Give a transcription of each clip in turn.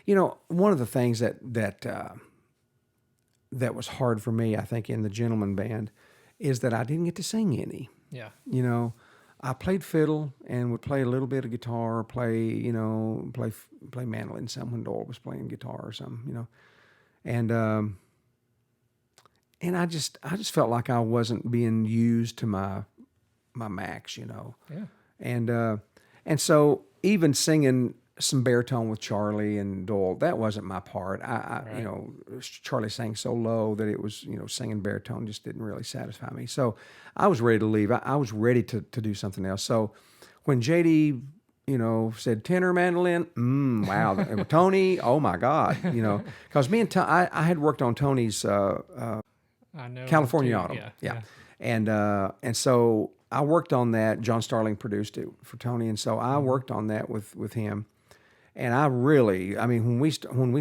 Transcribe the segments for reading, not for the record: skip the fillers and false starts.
one of the things that was hard for me, I think, in the gentleman band, is that I didn't get to sing any. Yeah. I played fiddle and would play a little bit of guitar, play mandolin some when Loar was playing guitar or something, and and I just felt like I wasn't being used to my max. Yeah. And so even singing some baritone with Charlie and Doyle, that wasn't my part. Charlie sang so low that it was, singing baritone just didn't really satisfy me. So I was ready to leave. I was ready to do something else. So when JD, said tenor mandolin, wow, Tony, oh my God, because me and I had worked on Tony's I know. California too. Autumn, Yeah. yeah. And so I worked on that. John Starling produced it for Tony, and so I worked on that with him. And when we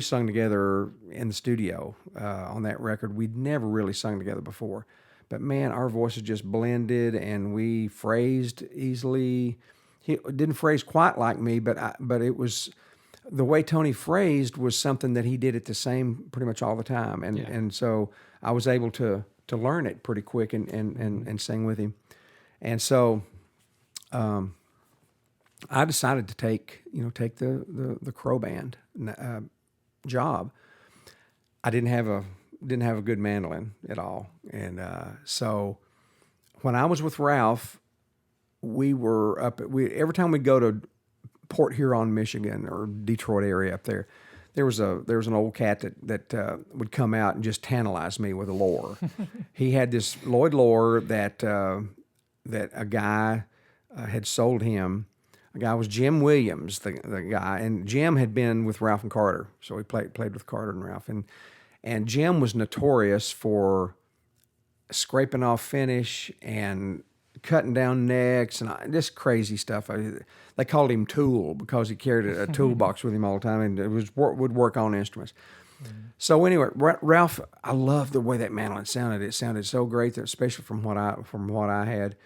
sung together in the studio on that record, we'd never really sung together before. But man, our voices just blended, and we phrased easily. He didn't phrase quite like me, but it was the way Tony phrased was something that he did it the same pretty much all the time, and so I was able to learn it pretty quick and sing with him, and so. I decided to take the Crowe band job. I didn't have a good mandolin at all, and so when I was with Ralph, we were every time we go to Port Huron, Michigan, or Detroit area up there. There was an old cat that would come out and just tantalize me with a Loar. He had this Lloyd Loar that a guy had sold him. The guy was Jim Williams, the guy, and Jim had been with Ralph and Carter, so he played with Carter and Ralph, and Jim was notorious for scraping off finish and cutting down necks and just crazy stuff. They called him Tool because he carried a toolbox with him all the time and would work on instruments. So anyway, Ralph, I loved the way that mandolin sounded. It sounded so great, especially from what I had,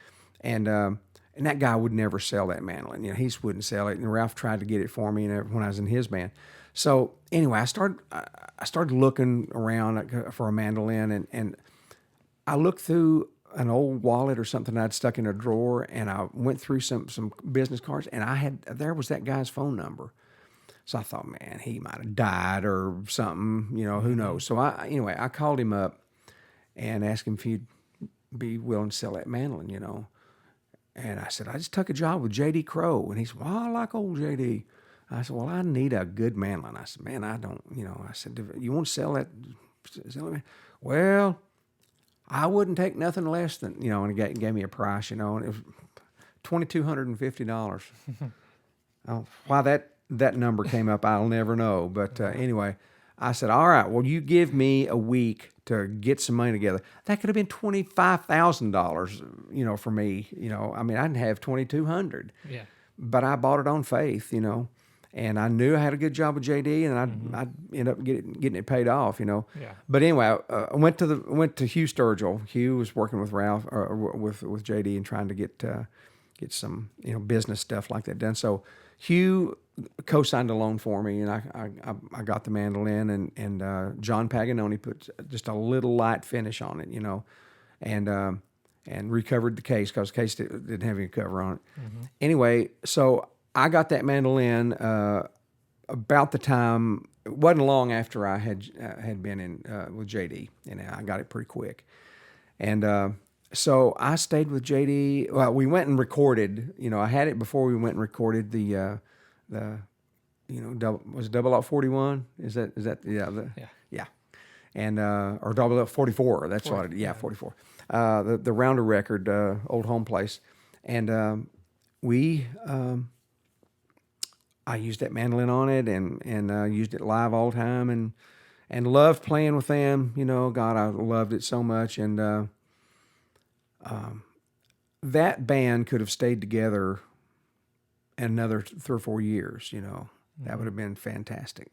and that guy would never sell that mandolin. He wouldn't sell it. And Ralph tried to get it for me when I was in his band. So anyway, I started looking around for a mandolin, and I looked through an old wallet or something I'd stuck in a drawer, and I went through some business cards, and there was that guy's phone number. So I thought, man, he might have died or something. Who knows? So I called him up and asked him if he'd be willing to sell that mandolin. And I said, I just took a job with J.D. Crowe. And he said, well, I like old J.D. I said, well, I need a good mandolin. I said, man, I don't, I said, you want to sell that? Well, I wouldn't take nothing less than, and he gave me a price, and it was $2,250. Why that number came up, I'll never know. But anyway, I said, all right, well, you give me a week to get some money together. That could have been $25,000, for me. I didn't have $2,200. Yeah. But I bought it on faith, and I knew I had a good job with JD, and I'd end up getting it paid off, Yeah. But anyway, I went to Hugh Sturgill. Hugh was working with Ralph, with JD, and trying to get some business stuff like that done. So Hugh co-signed a loan for me, and I got the mandolin, and John Paganoni put just a little light finish on it, and recovered the case because the case didn't have any cover on it. Anyway, so I got that mandolin about the time. It wasn't long after I had been in with JD, and I got it pretty quick, and. So I stayed with JD. Well, we went and recorded. I had it before we went and recorded the was it 0041? Is that yeah, and or 0044? That's what. Yeah, 44. The Rounder record, Old Home Place, and I used that mandolin on it and used it live all the time and loved playing with them. God, I loved it so much and. That band could have stayed together another 3 or 4 years, That would have been fantastic.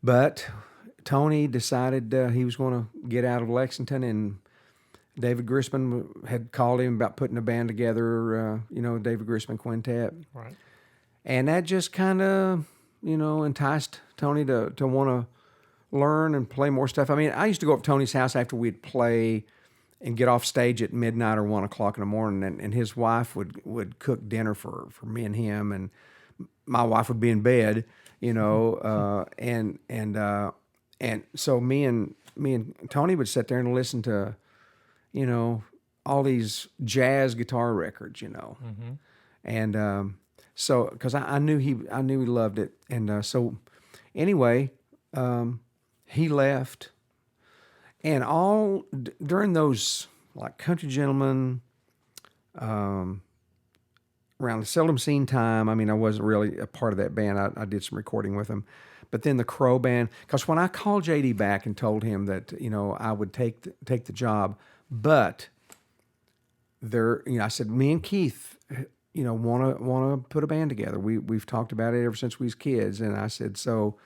But Tony decided he was going to get out of Lexington, and David Grisman had called him about putting a band together, David Grisman Quintet. Right. And that just kind of enticed Tony to want to learn and play more stuff. I mean, I used to go up to Tony's house after we'd play and get off stage at midnight or 1 o'clock in the morning, and his wife would cook dinner for me and him, and my wife would be in bed, and so me and Tony would sit there and listen to, all these jazz guitar records, and so because I knew he loved it, and so anyway, he left. And during those like Country Gentlemen, around the Seldom Seen time, I mean, I wasn't really a part of that band. I did some recording with them. But then the Crowe band, because when I called JD back and told him that, I would take the job, but I said, me and Keith, want to put a band together. We've talked about it ever since we was kids. And I said, so,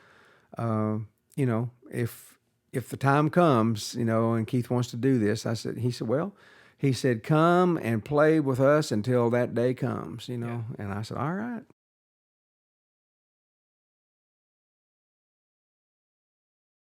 if the time comes, and Keith wants to do this, he said, come and play with us until that day comes, and I said, all right.